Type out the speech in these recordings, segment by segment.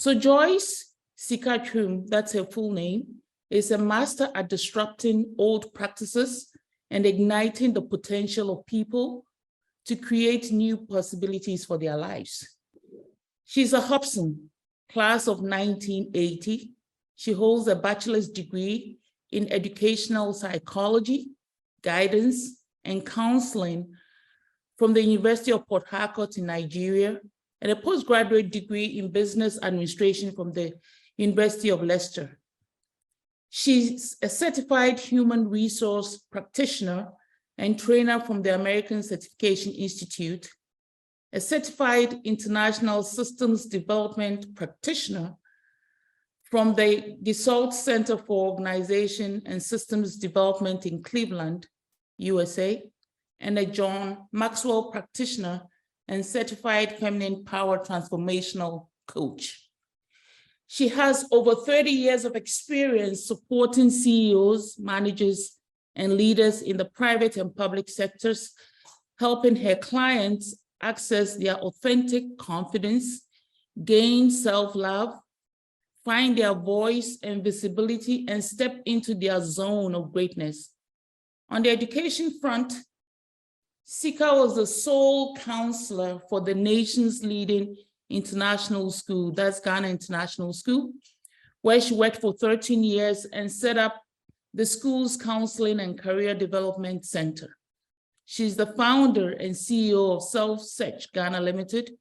So Joyce Sika Twum, that's her full name, is a master at disrupting old practices and igniting the potential of people to create new possibilities for their lives. She's a HOPSA, class of 1980. She holds a bachelor's degree in educational psychology, guidance, and counseling from the University of Port Harcourt in Nigeria, and a postgraduate degree in business administration from the University of Leicester. She's a certified human resource practitioner and trainer from the American Certification Institute, a certified international systems development practitioner from the Dassault Center for Organization and Systems Development in Cleveland, USA, and a John Maxwell practitioner and certified feminine power transformational coach. She has over 30 years of experience supporting CEOs, managers, and leaders in the private and public sectors, helping her clients access their authentic confidence, gain self-love, find their voice and visibility, and step into their zone of greatness. On the education front, Sika was the sole counselor for the nation's leading international school, that's Ghana International School, where she worked for 13 years and set up the school's counseling and career development center. She's the founder and CEO of Self-Search Ghana Limited,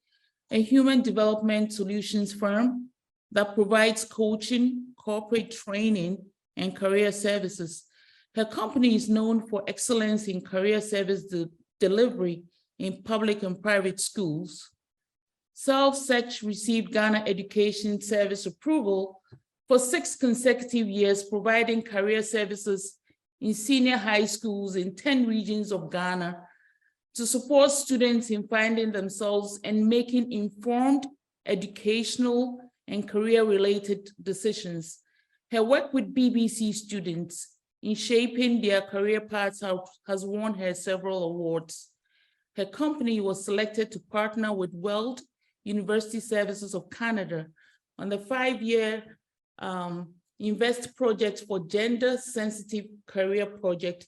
a human development solutions firm that provides coaching, corporate training, and career services. Her company is known for excellence in career service delivery in public and private schools. Self-Search received Ghana Education Service approval for 6 consecutive years, providing career services in senior high schools in 10 regions of Ghana to support students in finding themselves and making informed educational and career-related decisions. Her work with BBC students in shaping their career paths has won her several awards. Her company was selected to partner with World University Services of Canada on the 5-year Invest Project for Gender Sensitive Career Project,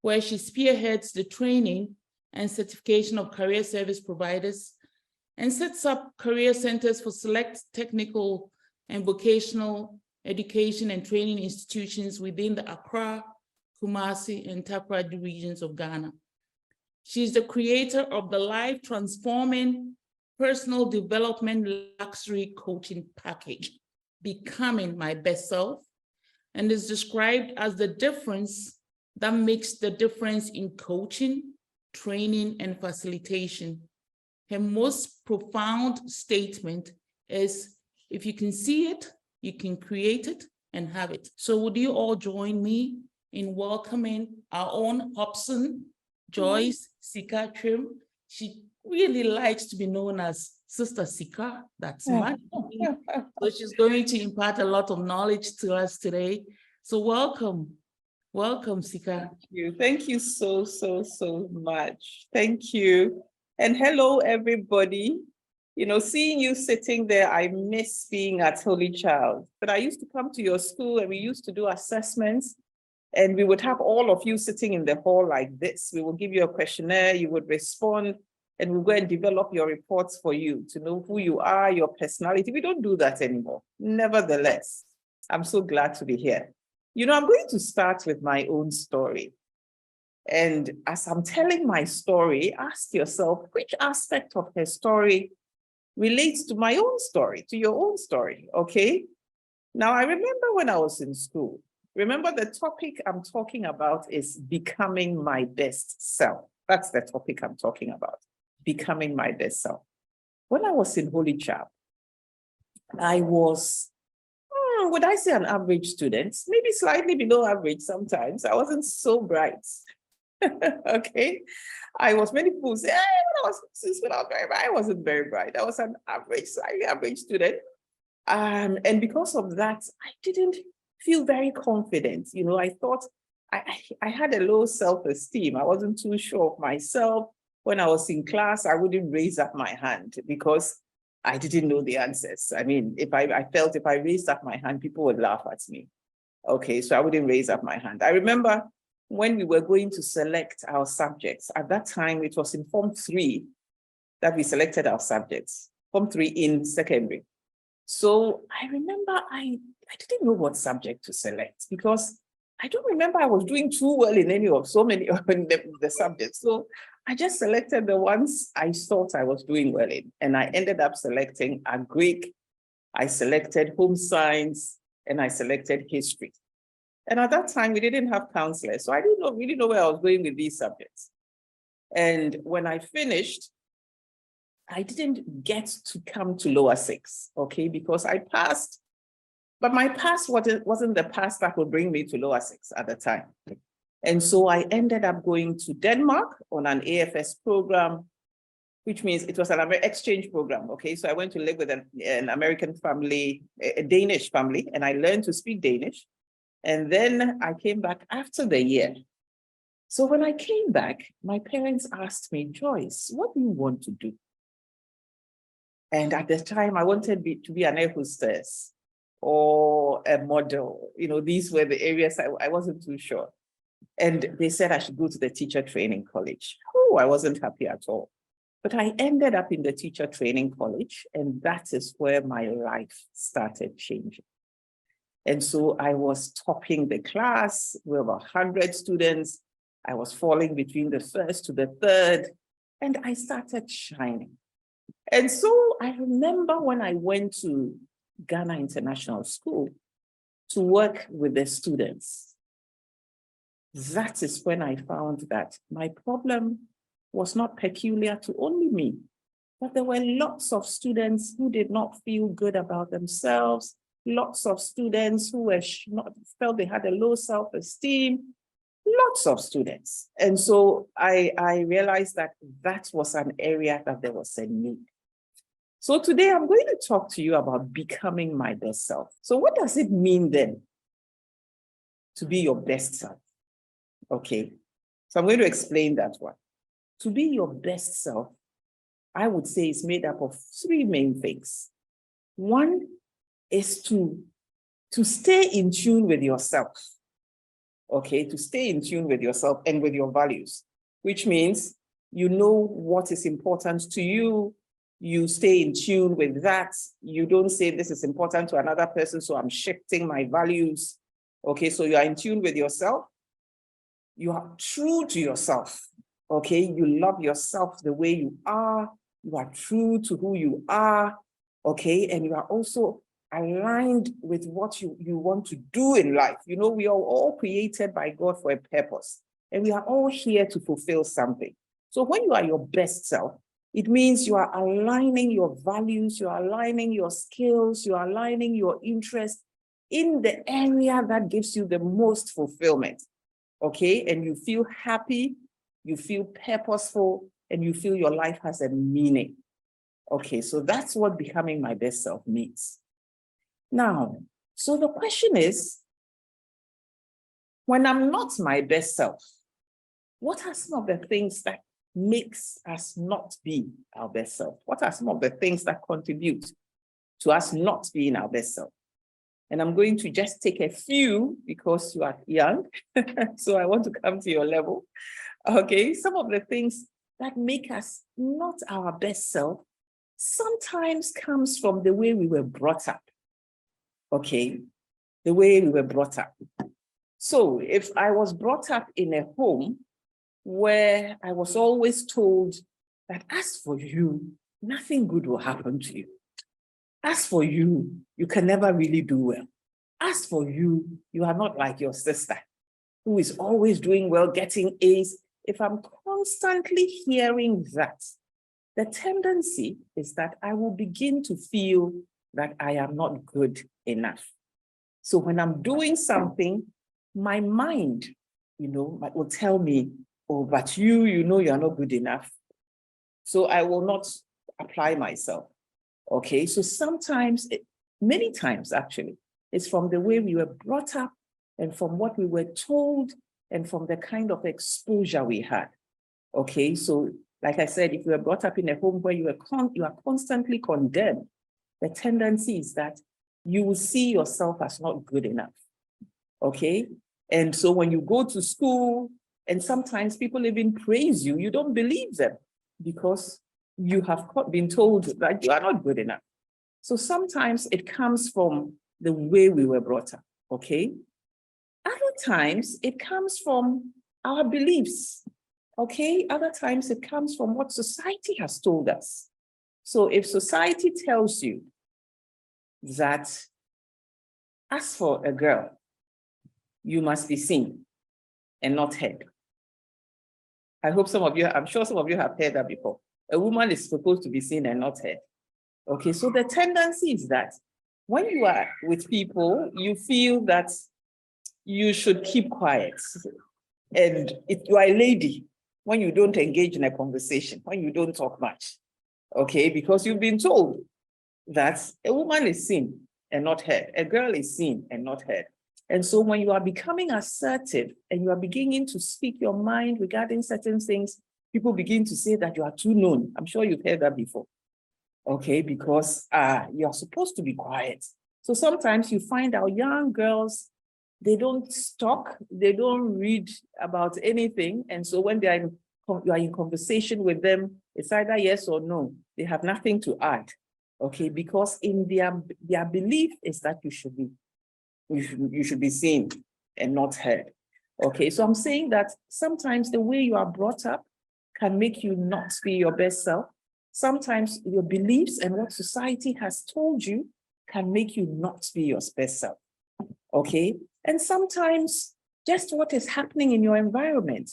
where she spearheads the training and certification of career service providers and sets up career centers for select technical and vocational education and training institutions within the Accra, Kumasi, and Takoradi regions of Ghana. She's the creator of the life-transforming personal development luxury coaching package, Becoming My Best Self, and is described as the difference that makes the difference in coaching, training, and facilitation. Her most profound statement is, if you can see it, you can create it and have it. So would you all join me in welcoming our own HOPSA, Joyce Sika Twum? She really likes to be known as Sister Sika. That's my name. So she's going to impart a lot of knowledge to us today. So welcome Sika. Thank you so much. Thank you. And hello, everybody. You know, seeing you sitting there, I miss being at Holy Child. But I used to come to your school and we used to do assessments, and we would have all of you sitting in the hall like this. We will give you a questionnaire, you would respond, and we'll go and develop your reports for you to know who you are, your personality. We don't do that anymore. Nevertheless, I'm so glad to be here. You know, I'm going to start with my own story. And as I'm telling my story, ask yourself, which aspect of her story relates to my own story, to your own story, okay? Now, I remember when I was in school, remember the topic I'm talking about is becoming my best self. That's the topic I'm talking about, becoming my best self. When I was in Holy Child, I was, would I say an average student? Maybe slightly below average sometimes. I wasn't so bright. Okay, many people say, when I was very bright, I wasn't very bright. I was an average, slightly average student. And because of that, I didn't feel very confident. You know, I thought I had a low self-esteem. I wasn't too sure of myself. When I was in class, I wouldn't raise up my hand because I didn't know the answers. I mean, I felt if I raised up my hand, people would laugh at me. Okay, so I wouldn't raise up my hand. I remember when we were going to select our subjects, at that time, it was in Form 3 that we selected our subjects, Form 3 in secondary. So I remember I didn't know what subject to select because I don't remember I was doing too well in any of so many of the subjects. So I just selected the ones I thought I was doing well in. And I ended up selecting a Greek, I selected home science, and I selected history. And at that time, we didn't have counselors. So I didn't really know where I was going with these subjects. And when I finished, I didn't get to come to lower 6, okay, because I passed. But my pass wasn't the pass that would bring me to lower 6 at the time. And so I ended up going to Denmark on an AFS program, which means it was an exchange program, okay? So I went to live with an American family, a Danish family, and I learned to speak Danish. And then I came back after the year. So when I came back, my parents asked me, Joyce, what do you want to do? And at the time, I wanted to be an air hostess or a model. You know, these were the areas I wasn't too sure. And they said I should go to the teacher training college. Oh, I wasn't happy at all. But I ended up in the teacher training college, and that is where my life started changing. And so I was topping the class with over 100 students. I was falling between the first to the third, and I started shining. And so I remember when I went to Ghana International School to work with the students, that is when I found that my problem was not peculiar to only me, but there were lots of students who did not feel good about themselves, lots of students who felt they had a low self-esteem, lots of students. And so I realized that was an area that there was a need. So today I'm going to talk to you about becoming my best self. So what does it mean then to be your best self? Okay, so I'm going to explain that one. To be your best self, I would say is made up of 3 main things. One is to stay in tune with yourself. Okay, to stay in tune with yourself and with your values, which means you know what is important to you, you stay in tune with that. You don't say this is important to another person, so I'm shifting my values. Okay, so you are in tune with yourself. You are true to yourself. Okay, you love yourself the way you are. You are true to who you are. Okay, and you are also aligned with what you want to do in life. You know, we are all created by God for a purpose, and we are all here to fulfill something. So when you are your best self, it means you are aligning your values, you are aligning your skills, you are aligning your interests in the area that gives you the most fulfillment. Okay, and you feel happy, you feel purposeful, and you feel your life has a meaning. Okay, so that's what becoming my best self means. Now, so the question is, when I'm not my best self, what are some of the things that makes us not be our best self? What are some of the things that contribute to us not being our best self? And I'm going to just take a few because you are young, so I want to come to your level. Okay, some of the things that make us not our best self sometimes comes from the way we were brought up. Okay, the way we were brought up. So if I was brought up in a home where I was always told that as for you, nothing good will happen to you. As for you, you can never really do well. As for you, you are not like your sister, who is always doing well, getting A's. If I'm constantly hearing that, the tendency is that I will begin to feel that I am not good enough. So when I'm doing something, my mind, will tell me, oh, but you know you're not good enough. So I will not apply myself. Okay, so sometimes, many times actually, it's from the way we were brought up and from what we were told and from the kind of exposure we had. Okay, so Like I said, if you were brought up in a home where you are constantly condemned, the tendency is that you will see yourself as not good enough. Okay? And so when you go to school, and sometimes people even praise you, you don't believe them because you have been told that you are not good enough. So sometimes it comes from the way we were brought up, okay? Other times it comes from our beliefs, okay? Other times it comes from what society has told us. So if society tells you that as for a girl, you must be seen and not heard. I hope some of you, I'm sure some of you have heard that before. A woman is supposed to be seen and not heard. Okay, so the tendency is that when you are with people, you feel that you should keep quiet. And if you are a lady, when you don't engage in a conversation, when you don't talk much, okay, because you've been told that a woman is seen and not heard, a girl is seen and not heard. And so when you are becoming assertive and you are beginning to speak your mind regarding certain things, people begin to say that you are too known. I'm sure you've heard that before. Okay, because you're supposed to be quiet. So sometimes you find our young girls, they don't talk, they don't read about anything. And so when you are in conversation with them, it's either yes or no. They have nothing to add. Okay, because in their belief is that you should be seen and not heard. Okay, so I'm saying that sometimes the way you are brought up can make you not be your best self. Sometimes your beliefs and what society has told you can make you not be your best self. Okay, and sometimes just what is happening in your environment.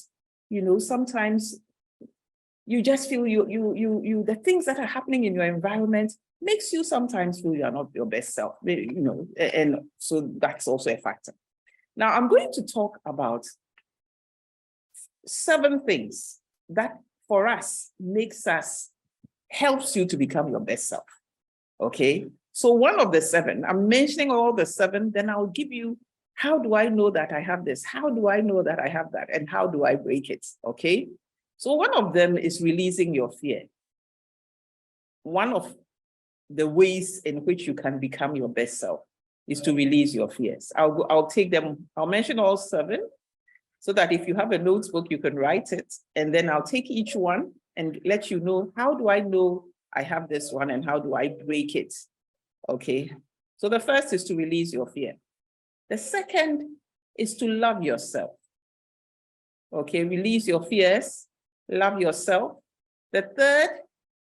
You know, sometimes you just feel the things that are happening in your environment makes you sometimes feel you are not your best self, you know, and so that's also a factor. Now, I'm going to talk about 7 things that for us helps you to become your best self, okay? So one of the 7, I'm mentioning all the 7, then I'll give you, how do I know that I have this? How do I know that I have that? And how do I break it, okay? So one of them is releasing your fear. One of the ways in which you can become your best self is to release your fears. I'll take them, I'll mention all 7 so that if you have a notebook, you can write it. And then I'll take each one and let you know, how do I know I have this one and how do I break it? Okay, so the first is to release your fear. The second is to love yourself. Okay, release your fears, love yourself. The third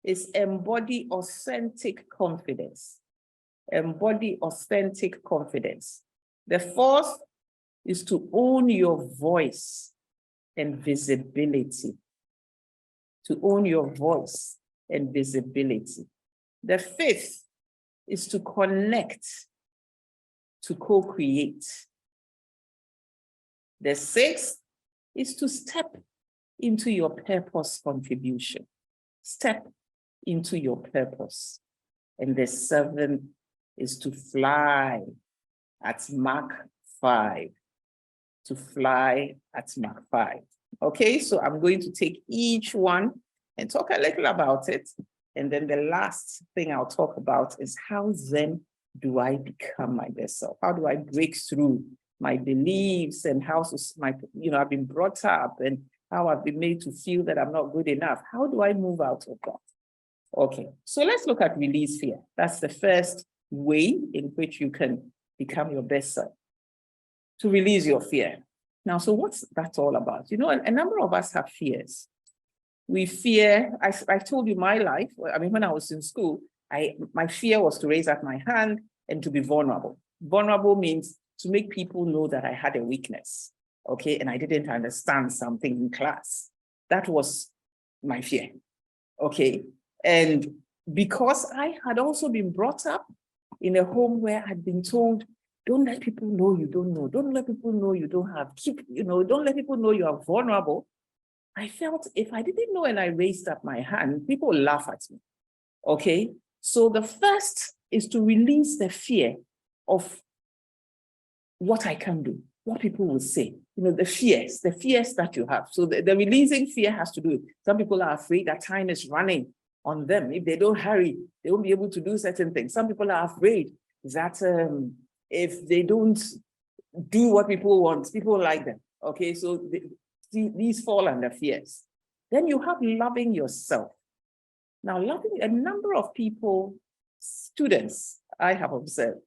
is embody authentic confidence. Embody authentic confidence. The fourth is to own your voice and visibility. To own your voice and visibility. The fifth is to connect, to co-create. The sixth is to step into your purpose contribution. Step into your purpose. And the 7th is to fly at Mach 5. To fly at Mach 5. Okay, so I'm going to take each one and talk a little about it. And then the last thing I'll talk about is how then do I become my best self? How do I break through my beliefs and how I've been brought up and how I've been made to feel that I'm not good enough? How do I move out of that? Okay, so let's look at release fear. That's the first way in which you can become your best self. To release your fear. Now, so what's that all about? You know, a number of us have fears. We fear, I told you my life, I mean, when I was in school, my fear was to raise up my hand and to be vulnerable. Vulnerable means to make people know that I had a weakness, okay? And I didn't understand something in class. That was my fear, okay? And because I had also been brought up in a home where I'd been told, don't let people know you don't know. Don't let people know you don't have. Don't let people know you are vulnerable. I felt if I didn't know and I raised up my hand, people would laugh at me. Okay, so the first is to release the fear of what I can do, what people will say. the fears that you have. So the releasing fear has to do with, some people are afraid that time is running on them. If they don't hurry, they won't be able to do certain things. Some people are afraid that if they don't do what people want, people like them. Okay, so these fall under fears. Then you have loving yourself. Now, loving, a number of people, students, I have observed,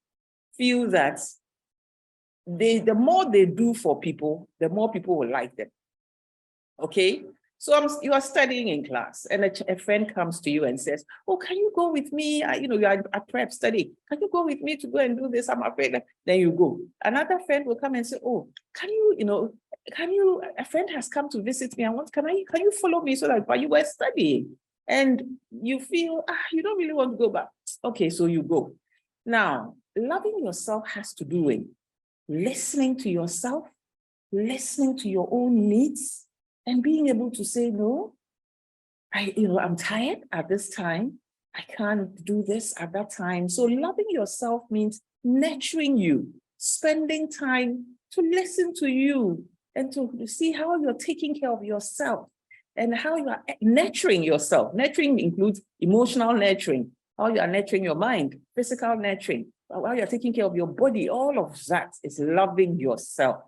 feel that the more they do for people, the more people will like them. Okay, so you are studying in class, and a friend comes to you and says, "Oh, can you go with me? You are at prep study. Can you go with me to go and do this? I'm afraid." Then you go. Another friend will come and say, "Oh, can you? A friend has come to visit me. Can you follow me so that while you were studying?" And you feel you don't really want to go back. Okay, so you go. Now, loving yourself has to do with listening to yourself, listening to your own needs, and being able to say, no, I'm tired at this time. I can't do this at that time. So loving yourself means nurturing you, spending time to listen to you and to see how you're taking care of yourself and how you are nurturing yourself. Nurturing includes emotional nurturing, how you are nurturing your mind, physical nurturing, how you're taking care of your body. All of that is loving yourself.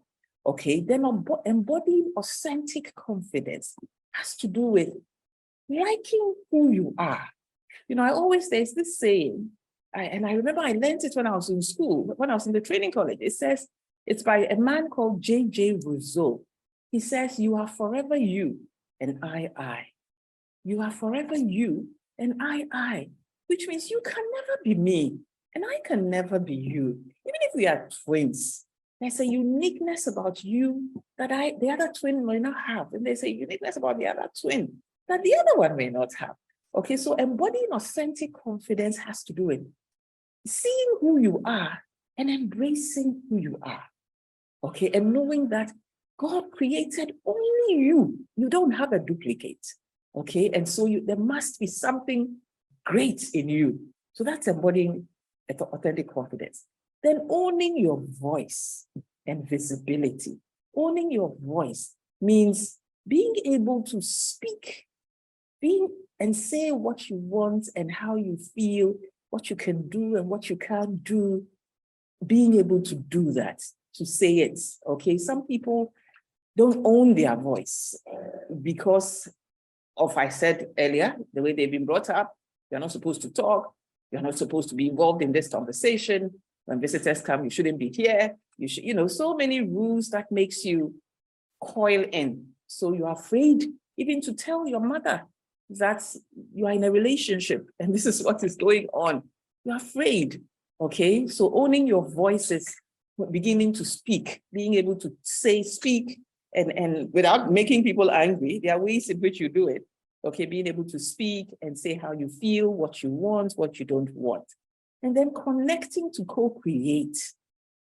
Okay, then embodying authentic confidence has to do with liking who you are. There's this saying, and I remember I learned it when I was in school, when I was in the training college. It says, it's by a man called J.J. Rousseau. He says, "You are forever you, and I. You are forever you, and I, which means you can never be me, and I can never be you. Even if we are twins, there's a uniqueness about you that the other twin may not have. And there's a uniqueness about the other twin that the other one may not have." Okay, so embodying authentic confidence has to do with seeing who you are and embracing who you are. Okay, and knowing that God created only you. You don't have a duplicate. Okay, and so there must be something great in you. So that's embodying authentic confidence. Then owning your voice and visibility. Owning your voice means being able to speak, and say what you want and how you feel, what you can do and what you can't do, being able to do that, to say it. Okay, some people don't own their voice because of, I said earlier, the way they've been brought up. You're not supposed to talk. You're not supposed to be involved in this conversation. When visitors come, you shouldn't be here. You should, so many rules that makes you coil in. So you're afraid even to tell your mother that you are in a relationship and this is what is going on. You're afraid. Okay, so owning your voice is beginning to speak, being able to speak, and without making people angry. There are ways in which you do it. Okay, being able to speak and say how you feel, what you want, what you don't want. And then connecting to co-create.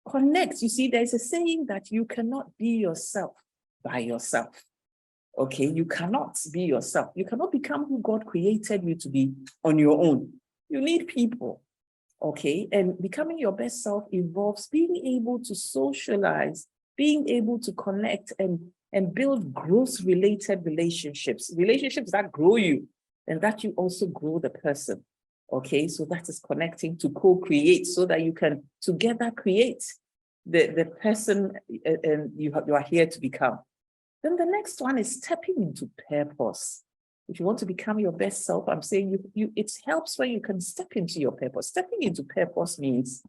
Connect. You see, there's a saying that you cannot be yourself by yourself. Okay, you cannot be yourself. You cannot become who God created you to be on your own. You need people. Okay, and becoming your best self involves being able to socialize, being able to connect and build growth-related relationships that grow you and that you also grow the person. Okay, so that is connecting to co-create so that you can together create the person and you are here to become. Then the next one is stepping into purpose. If you want to become your best self, I'm saying it helps when you can step into your purpose. Stepping into purpose means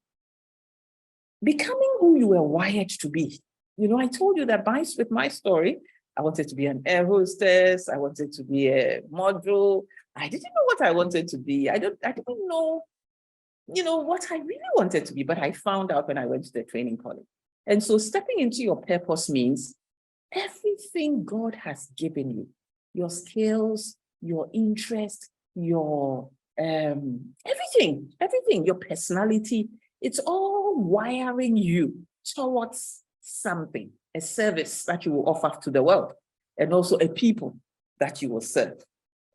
becoming who you were wired to be. I told you that with my story, I wanted to be an air hostess. I wanted to be a model. I didn't know what I wanted to be. I didn't know, what I really wanted to be, but I found out when I went to the training college. And so stepping into your purpose means everything God has given you, your skills, your interest, your everything, your personality, it's all wiring you towards something, a service that you will offer to the world, and also a people that you will serve.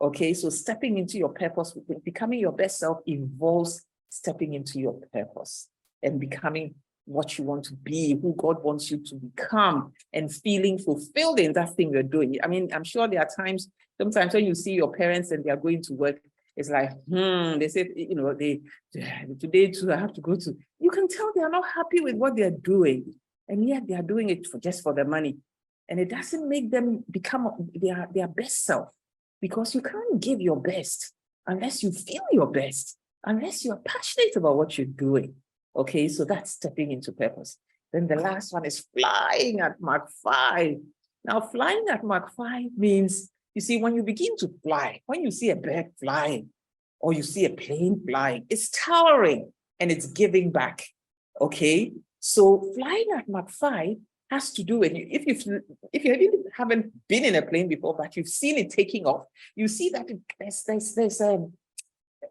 Okay, so stepping into your purpose, becoming your best self involves stepping into your purpose and becoming what you want to be, who God wants you to become, and feeling fulfilled in that thing you're doing. I mean, I'm sure there are times, sometimes when you see your parents and they are going to work, it's like, they say, today too, I have to go to, you can tell they are not happy with what they're doing. And yet they are doing it just for the money. And it doesn't make them become their best self, because you can't give your best unless you feel your best, unless you're passionate about what you're doing. Okay, so that's stepping into purpose. Then the last one is flying at Mach 5. Now, flying at Mach 5 means, you see, when you begin to fly, when you see a bird flying or you see a plane flying, it's towering and it's giving back. Okay, so flying at Mach 5 has to do with, if you haven't been in a plane before, but you've seen it taking off, you see that there's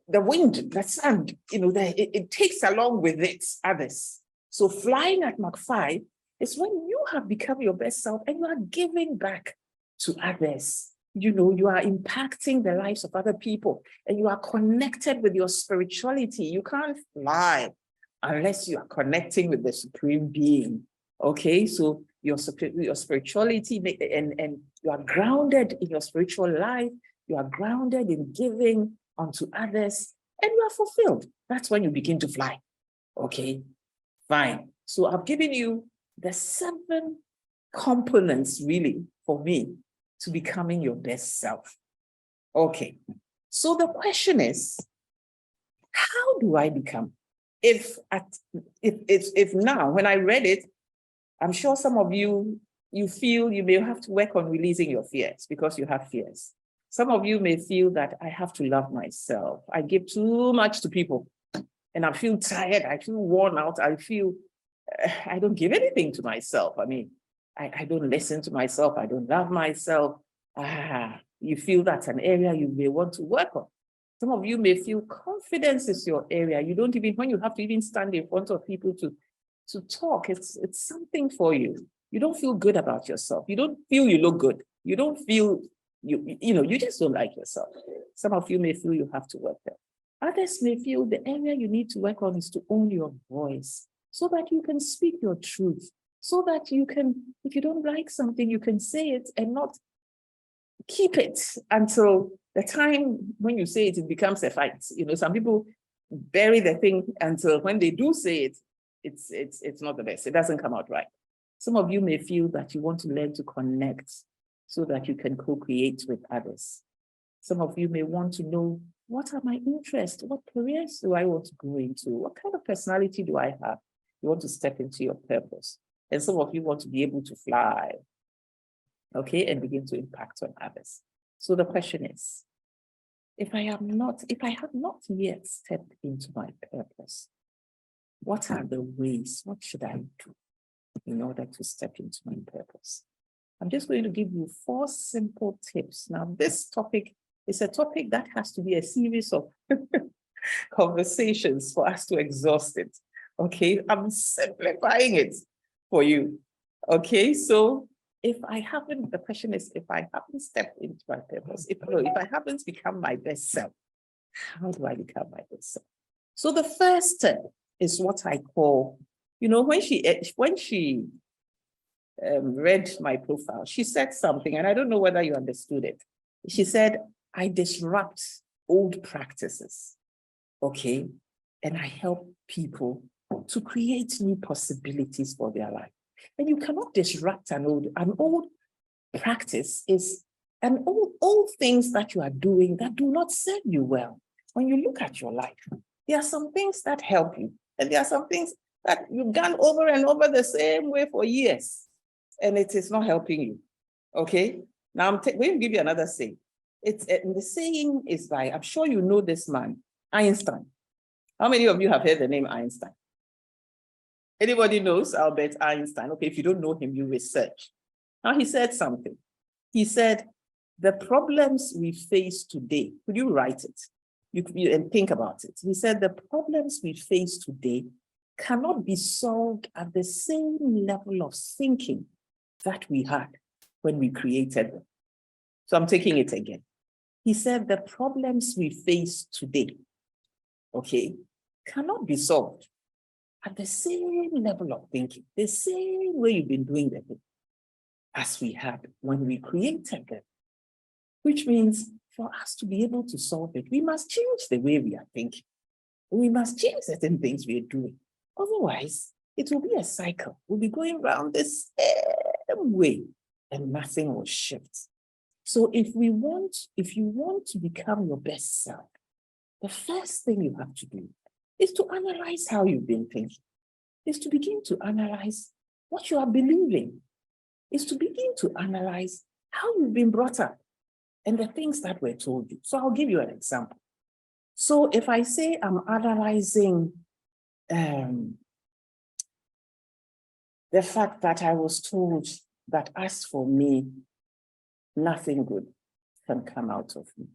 the wind, the sand, it takes along with it others. So flying at Mach 5 is when you have become your best self and you are giving back to others. You are impacting the lives of other people and you are connected with your spirituality. You can't fly unless you are connecting with the Supreme Being. Okay, so your spirituality, and you are grounded in your spiritual life, you are grounded in giving unto others, and you are fulfilled. That's when you begin to fly. Okay, fine. So I've given you the 7 components really for me to becoming your best self. Okay, so the question is, how do I become? If now, when I read it, I'm sure some of you feel you may have to work on releasing your fears because you have fears. Some of you may feel that I have to love myself. I give too much to people and I feel tired. I feel worn out. I feel I don't give anything to myself. I mean, I don't listen to myself. I don't love myself. You feel that's an area you may want to work on. Some of you may feel confidence is your area. You don't even, when you have to even stand in front of people to talk, it's something for you. You don't feel good about yourself. You don't feel you look good. You don't feel, you just don't like yourself. Some of you may feel you have to work there. Others may feel the area you need to work on is to own your voice so that you can speak your truth, so that you can, if you don't like something, you can say it and not keep it until the time when you say it, it becomes a fight. Some people bury the thing until when they do say it, it's not the best. It doesn't come out right. Some of you may feel that you want to learn to connect so that you can co-create with others. Some of you may want to know, what are my interests? What careers do I want to go into? What kind of personality do I have? You want to step into your purpose. And some of you want to be able to fly, okay, and begin to impact on others. So the question is, if I have not yet stepped into my purpose, what are the ways? What should I do in order to step into my purpose? I'm just going to give you 4 simple tips. Now, this topic is a topic that has to be a series of conversations for us to exhaust it. Okay, I'm simplifying it for you. Okay, so the question is, if I haven't stepped into my purpose, if I haven't become my best self, how do I become my best self? So the first step is what I call, when she read my profile, she said something, and I don't know whether you understood it. She said, I disrupt old practices, okay? And I help people to create new possibilities for their life. And you cannot disrupt an old practice is old things that you are doing that do not serve you well. When you look at your life, there are some things that help you, and there are some things that you've done over and over the same way for years, and it is not helping you. Okay? Now I'm going to give you another saying. The saying is by, I'm sure you know this man, Einstein. How many of you have heard the name Einstein? Anybody knows Albert Einstein? Okay, if you don't know him, you research. Now he said something. He said, the problems we face today, could you write it? And think about it. He said, the problems we face today cannot be solved at the same level of thinking that we had when we created them. So I'm taking it again. He said, the problems we face today, okay, cannot be solved at the same level of thinking, the same way you've been doing the thing as we had when we created them. Which means for us to be able to solve it, we must change the way we are thinking. We must change certain things we are doing. Otherwise, it will be a cycle. We'll be going around the same way and nothing will shift. So if you want to become your best self, the first thing you have to do is to analyze how you've been thinking, is to begin to analyze what you are believing, is to begin to analyze how you've been brought up and the things that were told you. So I'll give you an example. So if I say I'm analyzing the fact that I was told that as for me, nothing good can come out of me.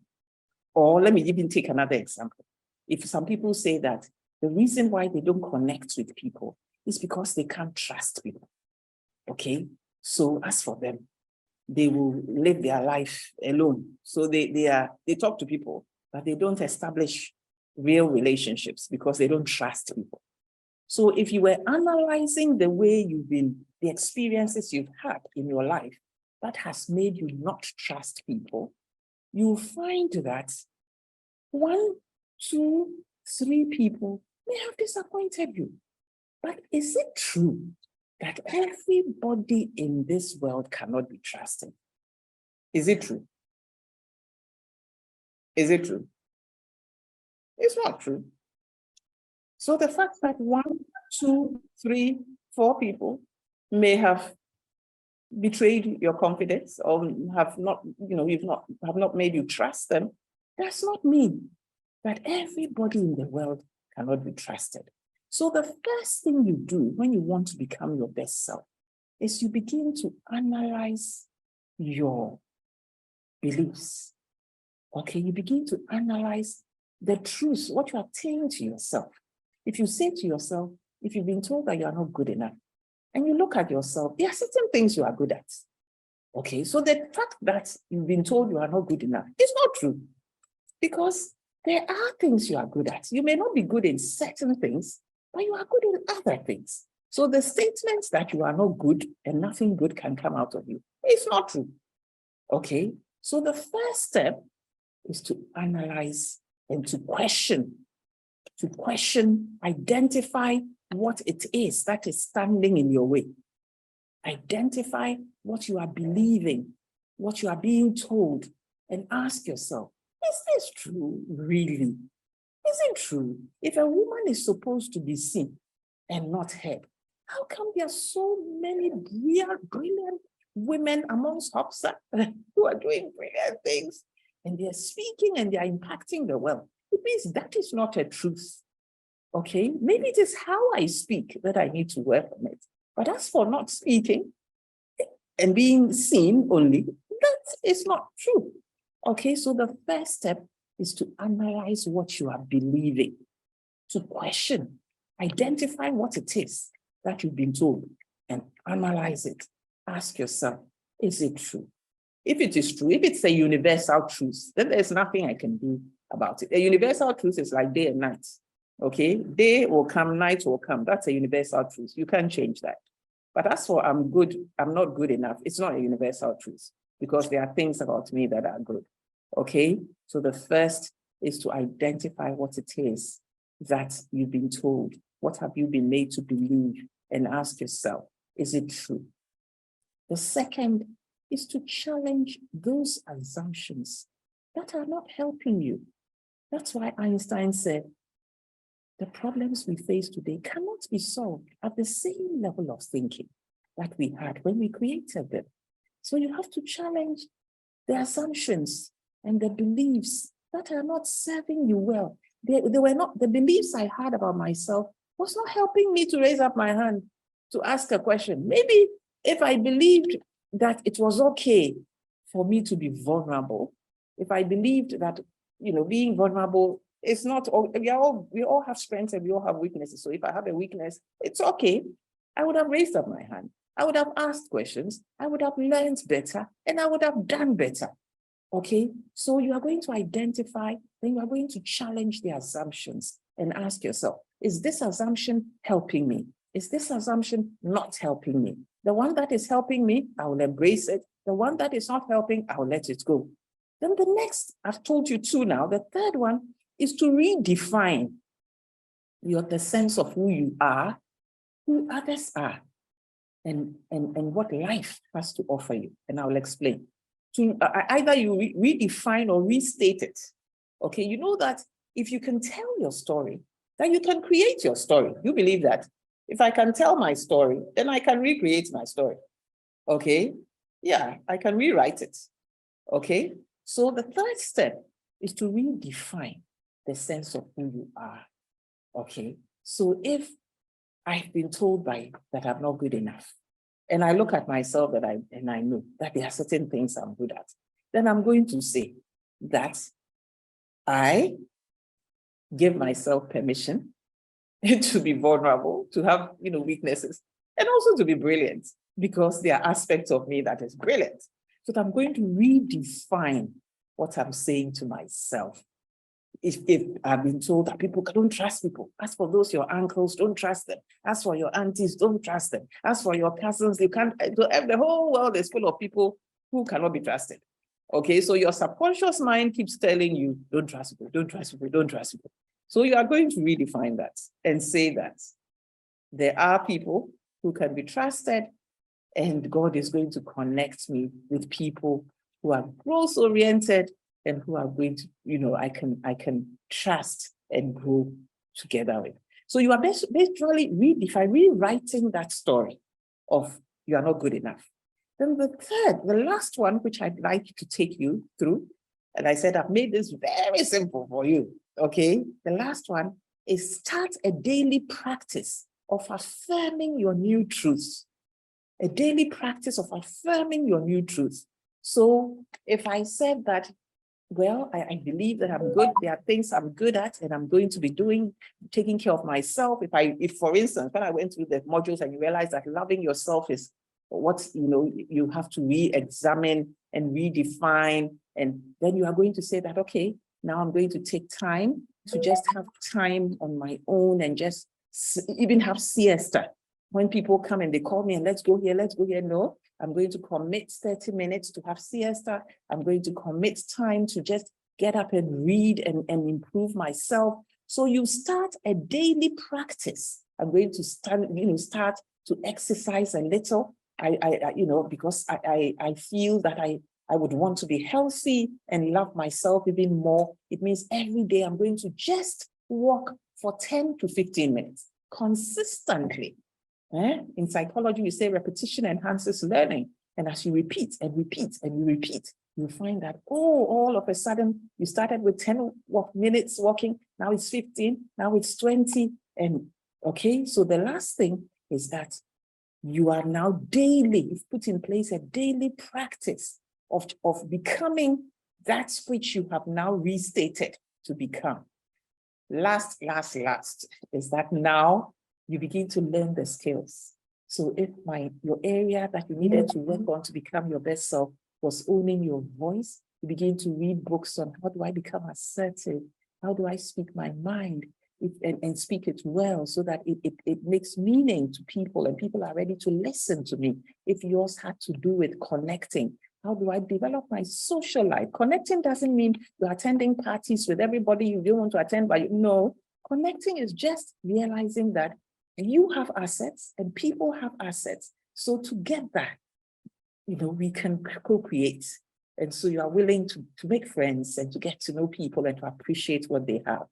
Or let me even take another example. If some people say that the reason why they don't connect with people is because they can't trust people. Okay, so as for them, they will live their life alone. So they talk to people, but they don't establish real relationships because they don't trust people. So if you were analyzing the way the experiences you've had in your life that has made you not trust people, you'll find that 1, 2, 3 people may have disappointed you. But is it true that everybody in this world cannot be trusted? Is it true? Is it true? It's not true. So the fact that 1, 2, 3, 4 people may have betrayed your confidence or have not made you trust them, does not mean that everybody in the world cannot be trusted. So the first thing you do when you want to become your best self is you begin to analyze your beliefs. Okay, you begin to analyze the truth, what you are saying to yourself. If you say to yourself, if you've been told that you are not good enough, and you look at yourself, there are certain things you are good at. Okay, so the fact that you've been told you are not good enough is not true, because there are things you are good at. You may not be good in certain things, but you are good in other things. So the statements that you are not good and nothing good can come out of you is not true. Okay, so the first step is to analyze and to question, identify what it is that is standing in your way. Identify what you are believing, what you are being told, and ask yourself, is this true, really? Is it true? If a woman is supposed to be seen and not heard, how come there are so many brilliant women amongst HOPSA who are doing brilliant things, and they're speaking and they're impacting the world? It means that is not a truth. Okay, maybe it is how I speak that I need to work on it. But as for not speaking and being seen only, that is not true. Okay, so the first step is to analyze what you are believing, to question, identify what it is that you've been told, and analyze it. Ask yourself, is it true? If it is true, if it's a universal truth, then there's nothing I can do about it. A universal truth is like day and night. Okay, day will come, night will come. That's a universal truth. You can't change that. But as for I'm not good enough, it's not a universal truth, because there are things about me that are good. Okay, so the first is to identify what it is that you've been told. What have you been made to believe? And ask yourself, is it true? The second is to challenge those assumptions that are not helping you. That's why Einstein said, the problems we face today cannot be solved at the same level of thinking that we had when we created them. So you have to challenge the assumptions and the beliefs that are not serving you well. They were not, the beliefs I had about myself was not helping me to raise up my hand to ask a question. Maybe if I believed that it was okay for me to be vulnerable, if I believed that, being vulnerable, it's not, we all have strengths and we all have weaknesses. So if I have a weakness, it's okay. I would have raised up my hand. I would have asked questions. I would have learned better, and I would have done better. Okay, so you are going to identify, then you are going to challenge the assumptions and ask yourself, is this assumption helping me? Is this assumption not helping me? The one that is helping me, I will embrace it. The one that is not helping, I will let it go. Then the next, I've told you two now, the third one is to redefine the sense of who you are, who others are, and what life has to offer you. And I will explain. To either you redefine or restate it. Okay, you know that if you can tell your story, then you can create your story. You believe that? If I can tell my story, then I can recreate my story. Okay, yeah, I can rewrite it. Okay, so the third step is to redefine the sense of who you are. Okay, so if I've been told that I'm not good enough, and I look at myself and I know that there are certain things I'm good at, then I'm going to say that I give myself permission to be vulnerable, to have weaknesses, and also to be brilliant, because there are aspects of me that is brilliant. So I'm going to redefine what I'm saying to myself. If I've been told that people don't trust people, as for those your uncles, don't trust them. As for your aunties, don't trust them. As for your cousins, you can't. The whole world is full of people who cannot be trusted. Okay, so your subconscious mind keeps telling you, don't trust people, don't trust people, don't trust people. So you are going to redefine that and say that there are people who can be trusted, and God is going to connect me with people who are growth-oriented and who are going to, I can trust and grow together with. So you are basically rewriting that story of you are not good enough. Then the last one, which I'd like to take you through, and I said I've made this very simple for you, okay? The last one is start a daily practice of affirming your new truths. A daily practice of affirming your new truths. So if I said that, well, I believe that I'm good, there are things I'm good at, and I'm going to be taking care of myself. If for instance, when I went through the modules and you realize that loving yourself is what, you have to re-examine and redefine, and then you are going to say that, okay, now I'm going to take time to just have time on my own and just even have siesta. When people come and they call me and let's go here, no, I'm going to commit 30 minutes to have siesta. I'm going to commit time to just get up and read and improve myself. So you start a daily practice. I'm going to start to exercise a little. Because I feel that I would want to be healthy and love myself even more. It means every day I'm going to just walk for 10 to 15 minutes consistently. In psychology, we say repetition enhances learning. And as you repeat and repeat and you repeat, you find that, all of a sudden, you started with 10 minutes walking, now it's 15, now it's 20. And okay, so the last thing is that you are now you've put in place a daily practice of becoming that which you have now restated to become. Last is that now you begin to learn the skills. So if your area that you needed to work on to become your best self was owning your voice, you begin to read books on how do I become assertive? How do I speak my mind and speak it well so that it makes meaning to people and people are ready to listen to me? If yours had to do with connecting, how do I develop my social life? Connecting doesn't mean you're attending parties with everybody you don't want to attend, but no, connecting is just realizing that you have assets and people have assets. So together, we can co-create. And so you are willing to make friends and to get to know people and to appreciate what they have,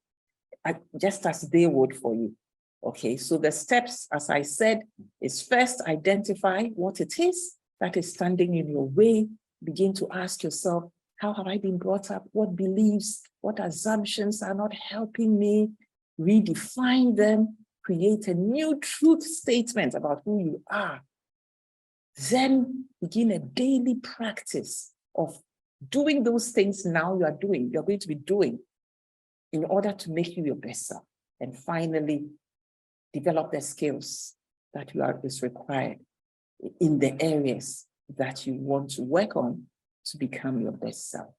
just as they would for you. Okay, so the steps, as I said, is first identify what it is that is standing in your way. Begin to ask yourself, how have I been brought up? What beliefs, what assumptions are not helping me? Redefine them. Create a new truth statement about who you are. Then begin a daily practice of doing those things now you're going to be doing in order to make you your best self. And finally, develop the skills that is required in the areas that you want to work on to become your best self.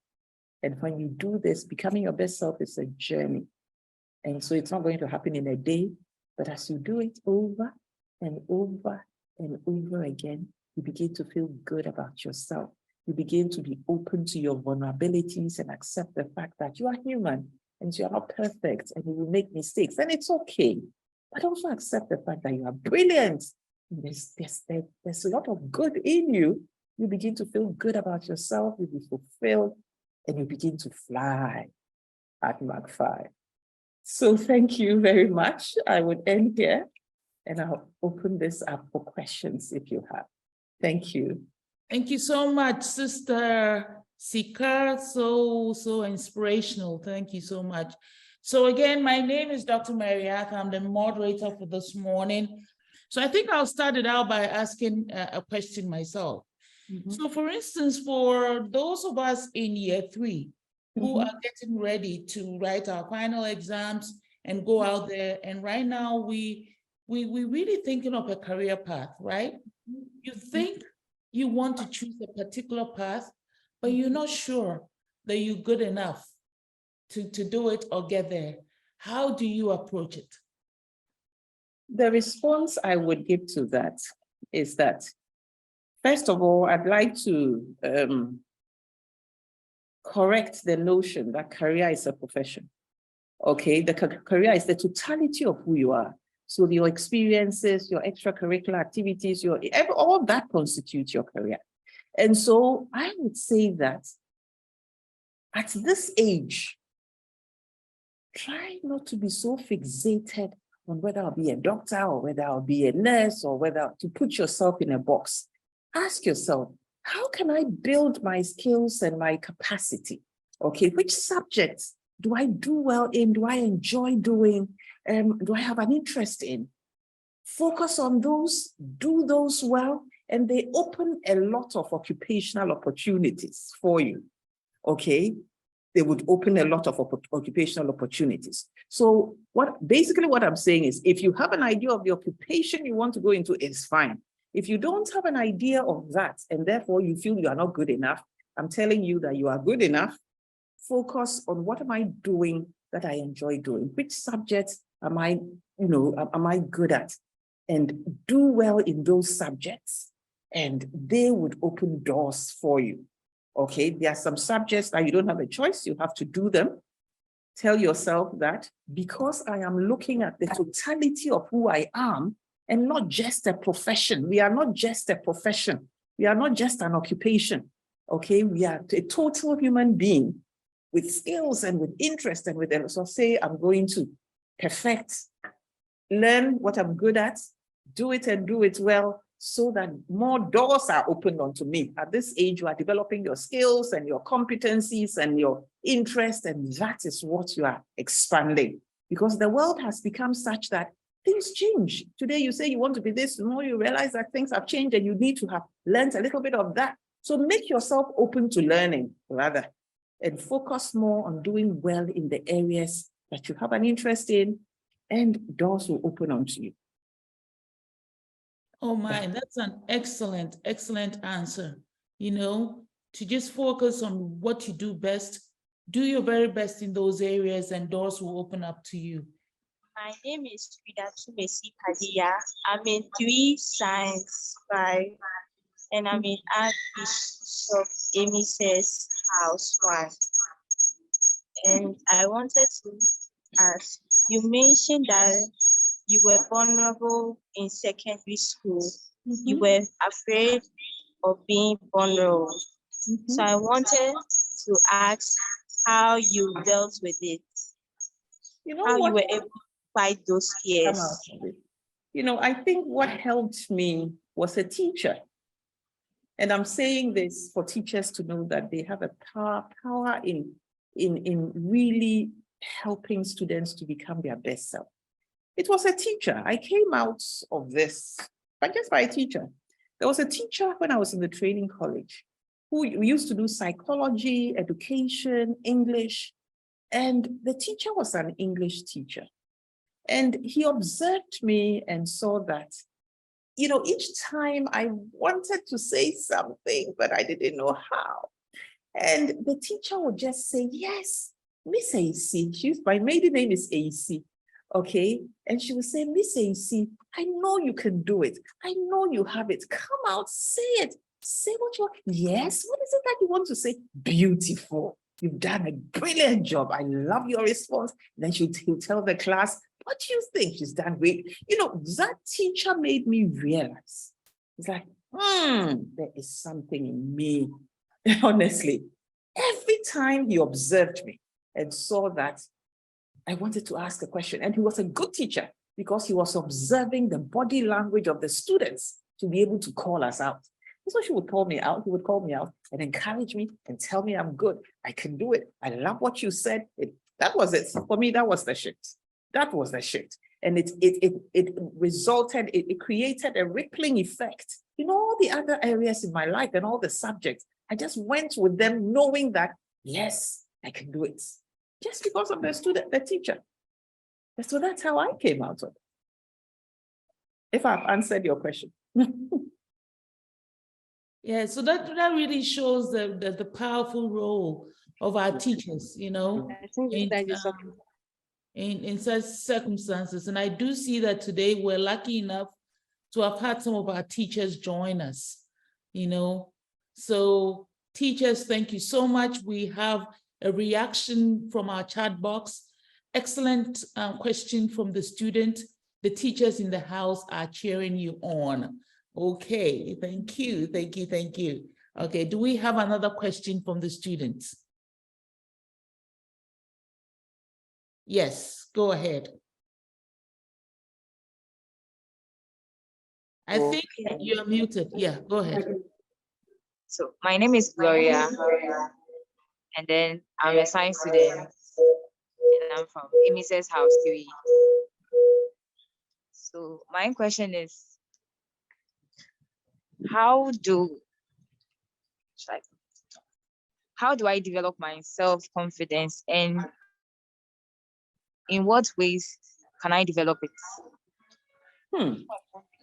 And when you do this, becoming your best self is a journey. And so it's not going to happen in a day, but as you do it over and over and over again, you begin to feel good about yourself. You begin to be open to your vulnerabilities and accept the fact that you are human and you are not perfect and you will make mistakes, and it's okay. But also accept the fact that you are brilliant. There's a lot of good in you. You begin to feel good about yourself, you be fulfilled, and you begin to fly at Mach 5. So thank you very much. I would end here and I'll open this up for questions if you have. Thank you. Thank you so much, Sister Sika. So inspirational. Thank you so much. So again, my name is Dr. Mariatha. I'm the moderator for this morning. So I think I'll start it out by asking a question myself. So for instance, for those of us in year 3 who are getting ready to write our final exams and go out there, and right now we really thinking of a career path, right? You think you want to choose a particular path, but you're not sure that you're good enough to do it or get there. How do you approach it? The response I would give to that is that, first of all, I'd like to correct the notion that career is a profession. Okay, the career is the totality of who you are. So your experiences, your extracurricular activities, all that constitutes your career. And so I would say that at this age, try not to be so fixated on whether I'll be a doctor or whether I'll be a nurse or whether to put yourself in a box. Ask yourself, how can I build my skills and my capacity? Okay, which subjects do I do well in? Do I enjoy doing? Do I have an interest in? Focus on those, do those well, and they open a lot of occupational opportunities for you. Okay, they would open a lot of occupational opportunities. So basically what I'm saying is, if you have an idea of the occupation you want to go into, it's fine. If you don't have an idea of that, and therefore you feel you are not good enough, I'm telling you that you are good enough. Focus on what am I doing that I enjoy doing? Which subjects am I good at? And do well in those subjects, and they would open doors for you. Okay, there are some subjects that you don't have a choice, you have to do them. Tell yourself that because I am looking at the totality of who I am and not just a profession. We are not just a profession. We are not just an occupation. Okay, we are a total human being with skills and with interest and with them. So say I'm going to perfect, learn what I'm good at, do it and do it well, so that more doors are opened onto me. At this age, you are developing your skills and your competencies and your interest, and that is what you are expanding. Because the world has become such that things change. Today, you say you want to be this, tomorrow you realize that things have changed and you need to have learned a little bit of that. So make yourself open to learning, rather, and focus more on doing well in the areas that you have an interest in, and doors will open onto you. Oh my, that's an excellent answer. You know, to just focus on what you do best, do your very best in those areas, and doors will open up to you. My name is Frida Tumesi Kadia. I'm in 3 Science 5, and I'm in Archbishop Amice's house 1. And I wanted to ask, you mentioned that you were vulnerable in secondary school. You were afraid of being vulnerable. So I wanted to ask how you dealt with it. You know, how you were able to fight those fears. You know, I think what helped me was a teacher. And I'm saying this for teachers to know that they have a power in really helping students to become their best self. It was a teacher. I came out of this, but just by a teacher. There was a teacher when I was in the training college who we used to do psychology, education, English, and the teacher was an English teacher. And he observed me and saw that, you know, each time I wanted to say something, but I didn't know how. And the teacher would just say, yes, Miss AC, my maiden name is AC. Okay. And she would say, Miss AC, I know you can do it. I know you have it. Come out, say it. Say what you want. Yes, what is it that you want to say? Beautiful. You've done a brilliant job. I love your response. Then she'll tell the class, what do you think? She's done great. You know, that teacher made me realize. It's like, there is something in me. Honestly, every time he observed me and saw that, I wanted to ask a question. And he was a good teacher because he was observing the body language of the students to be able to call us out. So she would call me out, he would call me out and encourage me and tell me I'm good. I can do it. I love what you said. That was it. For me, that was the shift. That was the shift. And it resulted, it created a rippling effect in all the other areas in my life and all the subjects. I just went with them knowing that, yes, I can do it. Just because of the teacher. So that's how I came out of it. If I've answered your question. Yeah, so that really shows the powerful role of our teachers, you know, in such circumstances. And I do see that today we're lucky enough to have had some of our teachers join us, you know. So teachers, thank you so much. We have a reaction from our chat box. Excellent question from the student. The teachers in the house are cheering you on. Okay, thank you, thank you, thank you. Okay, do we have another question from the students? Yes, go ahead. I think you're muted. Yeah, go ahead. So my name is Gloria, and then I'm a science student, and I'm from Emises House 3. So my question is, how do I develop my self-confidence, and in what ways can I develop it?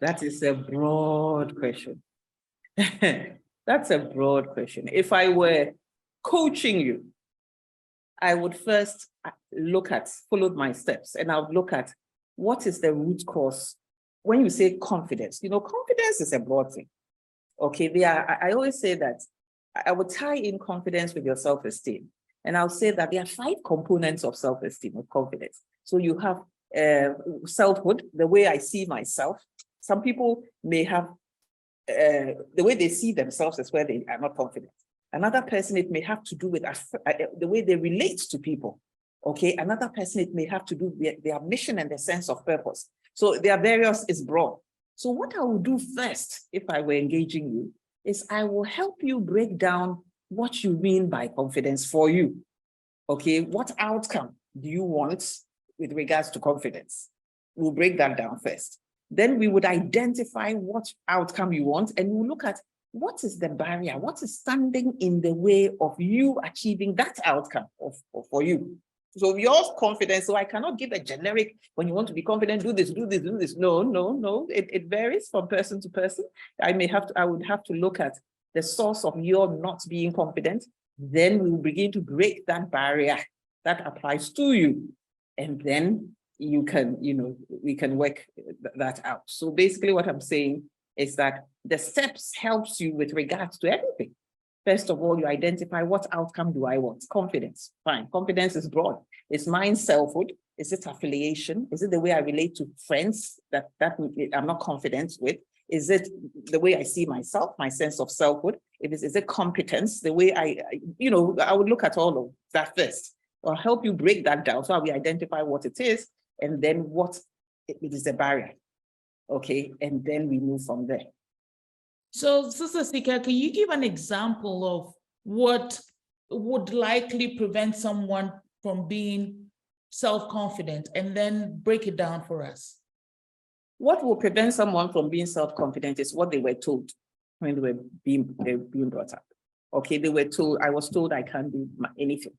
That is a broad question. That's a broad question. If I were coaching you, I would first follow my steps, and I would look at what is the root cause. When you say confidence, you know, confidence is a broad thing. Okay, I always say that I would tie in confidence with your self-esteem. And I'll say that there are 5 components of self-esteem or confidence. So you have selfhood, the way I see myself. Some people may have the way they see themselves is where they are not confident. Another person, it may have to do with the way they relate to people. Okay, another person, it may have to do with their mission and their sense of purpose. So there are various, it's broad. So what I will do first, if I were engaging you, is I will help you break down what you mean by confidence for you. Okay, what outcome do you want with regards to confidence? We'll break that down first. Then we would identify what outcome you want, and we'll look at what is the barrier, what is standing in the way of you achieving that outcome for you. So your confidence, so I cannot give a generic, when you want to be confident, do this, do this, do this. No. It varies from person to person. I would have to look at the source of your not being confident. Then we will begin to break that barrier that applies to you. And then you can, we can work that out. So basically what I'm saying is that the steps helps you with regards to everything. First of all, you identify what outcome do I want? Confidence. Fine. Confidence is broad. Is mine selfhood? Is it affiliation? Is it the way I relate to friends that I'm not confident with? Is it the way I see myself, my sense of selfhood? Is it competence? The way I would look at all of that first. I'll help you break that down so we identify what it is and then what it is a barrier. Okay, and then we move from there. So, Sister Sika, can you give an example of what would likely prevent someone from being self-confident, and then break it down for us? What will prevent someone from being self-confident is what they were told when they were being brought up. Okay, I was told I can't do anything.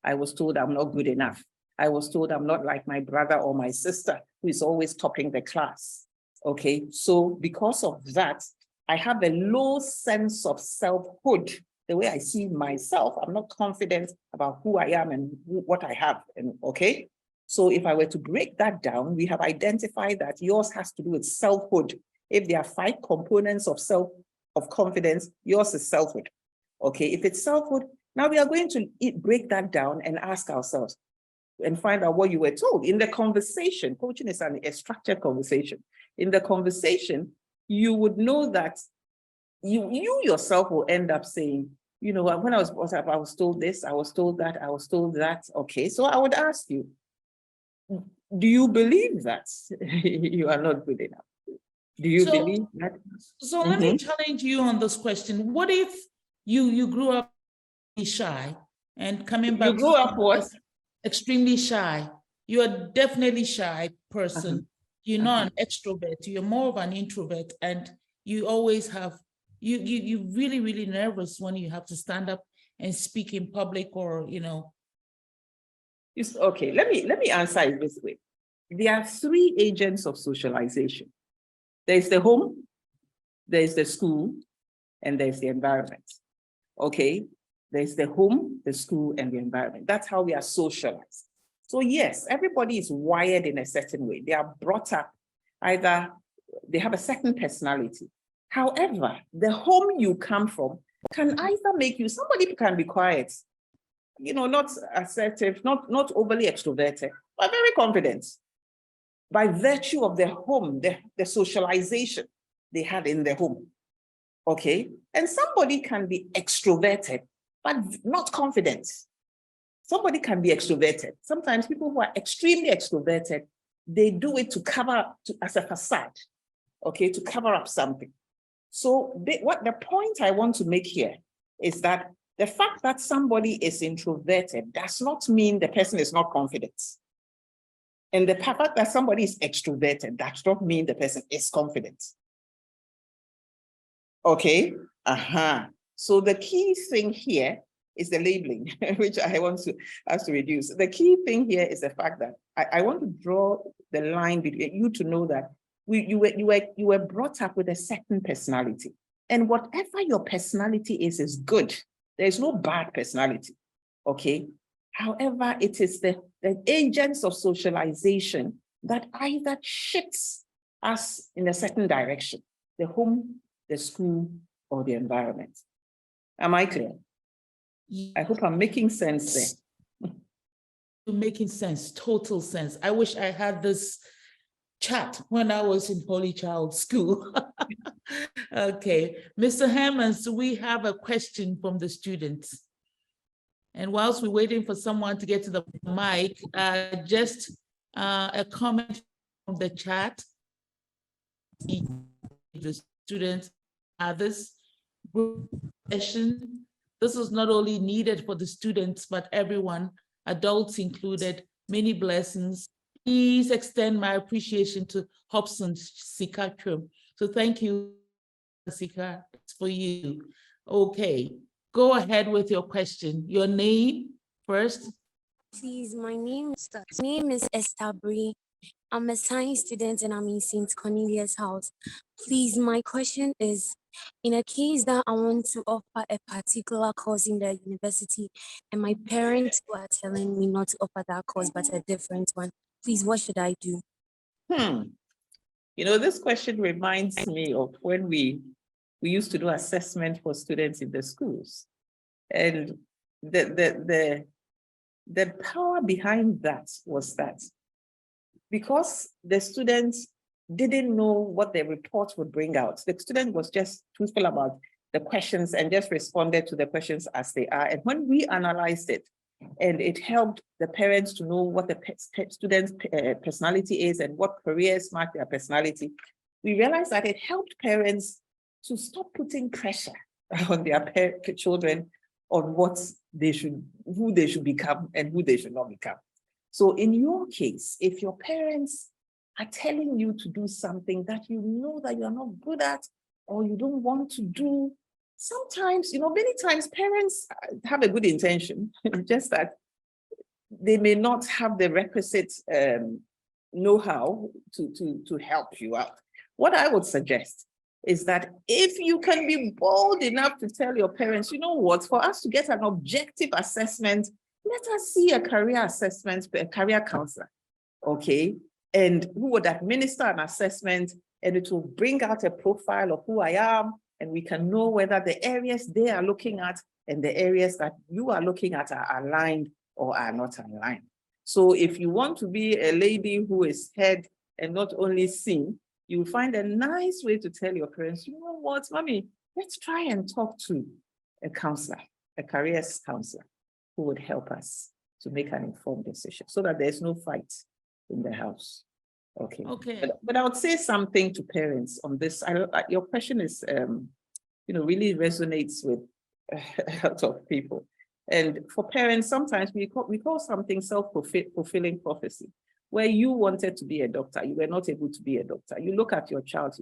I was told I'm not good enough. I was told I'm not like my brother or my sister who is always topping the class. Okay, so because of that, I have a low sense of selfhood the way I see myself. I'm not confident about who I am and what I have. And okay. So if I were to break that down, we have identified that yours has to do with selfhood. If there are 5 components of confidence, yours is selfhood. Okay, if it's selfhood, now we are going to break that down and ask ourselves and find out what you were told. In the conversation, coaching is a structured conversation. In the conversation, you would know that you yourself will end up saying, you know, when I was brought up, I was told this, I was told that, I was told that. Okay, so I would ask you, do you believe that you are not good enough? Do you believe that? So let me challenge you on this question. What if you grew up shy and coming back? You grew up what? Extremely shy. You are definitely a shy person. You're not an extrovert. You're more of an introvert, and you always have you're really, really nervous when you have to stand up and speak in public, or you know. Okay, let me answer it this way. There are 3 agents of socialization. There's the home, there's the school, and there's the environment. Okay, there's the home, the school, and the environment. That's how we are socialized. So yes, everybody is wired in a certain way. They are brought up, either they have a certain personality. However, the home you come from can either make you, somebody can be quiet, you know, not assertive, not overly extroverted, but very confident. By virtue of their home, the socialization they had in their home. Okay. And somebody can be extroverted, but not confident. Somebody can be extroverted. Sometimes people who are extremely extroverted, they do it to cover up, as a facade, okay, to cover up something. So what the point I want to make here is that the fact that somebody is introverted does not mean the person is not confident. And the fact that somebody is extroverted does not mean the person is confident. Okay. So the key thing here is the labeling, which I want to reduce. The key thing here is the fact that I want to draw the line between you to know that you were brought up with a certain personality, and whatever your personality is good. There is no bad personality. Okay. However, it is the agents of socialization that either shifts us in a certain direction, the home, the school, or the environment. Am I clear? I hope I'm making sense there. You're making sense, total sense. I wish I had this chat when I was in Holy Child School. Okay, Mr. Hammonds, we have a question from the students. And whilst we're waiting for someone to get to the mic, just a comment from the chat. The students, others, session. This is not only needed for the students, but everyone, adults included. Many blessings. Please extend my appreciation to HOPSA Sika Twum. So thank you, Sika, it's for you. Okay, go ahead with your question. Your name first. Please, my name is Esther Bree. I'm a science student and I'm in St. Cornelius House. Please, my question is, in a case that I want to offer a particular course in the university and my parents are telling me not to offer that course but a different one, please, what should I do? You know, this question reminds me of when we used to do assessment for students in the schools. And the power behind that was that because the students didn't know what the report would bring out, the student was just truthful about the questions and just responded to the questions as they are. And when we analyzed it, and it helped the parents to know what the student's personality is and what careers mark their personality, we realized that it helped parents to stop putting pressure on their children on what they should, who they should become and who they should not become. So in your case, if your parents are telling you to do something that you know that you're not good at or you don't want to do, sometimes, you know, many times parents have a good intention, just that they may not have the requisite know-how to help you out. What I would suggest is that if you can be bold enough to tell your parents, you know what, for us to get an objective assessment, let us see a career assessment, a career counselor, okay? And who would administer an assessment, and it will bring out a profile of who I am, and we can know whether the areas they are looking at and the areas that you are looking at are aligned or are not aligned. So if you want to be a lady who is heard and not only seen, you will find a nice way to tell your parents, you know what, mommy, let's try and talk to a counselor, a careers counselor, who would help us to make an informed decision so that there's no fight in the house. Okay. Okay. But I would say something to parents on this. Your question is, really resonates with a lot of people. And for parents, sometimes we call something self-fulfilling prophecy, where you wanted to be a doctor, you were not able to be a doctor. You look at your child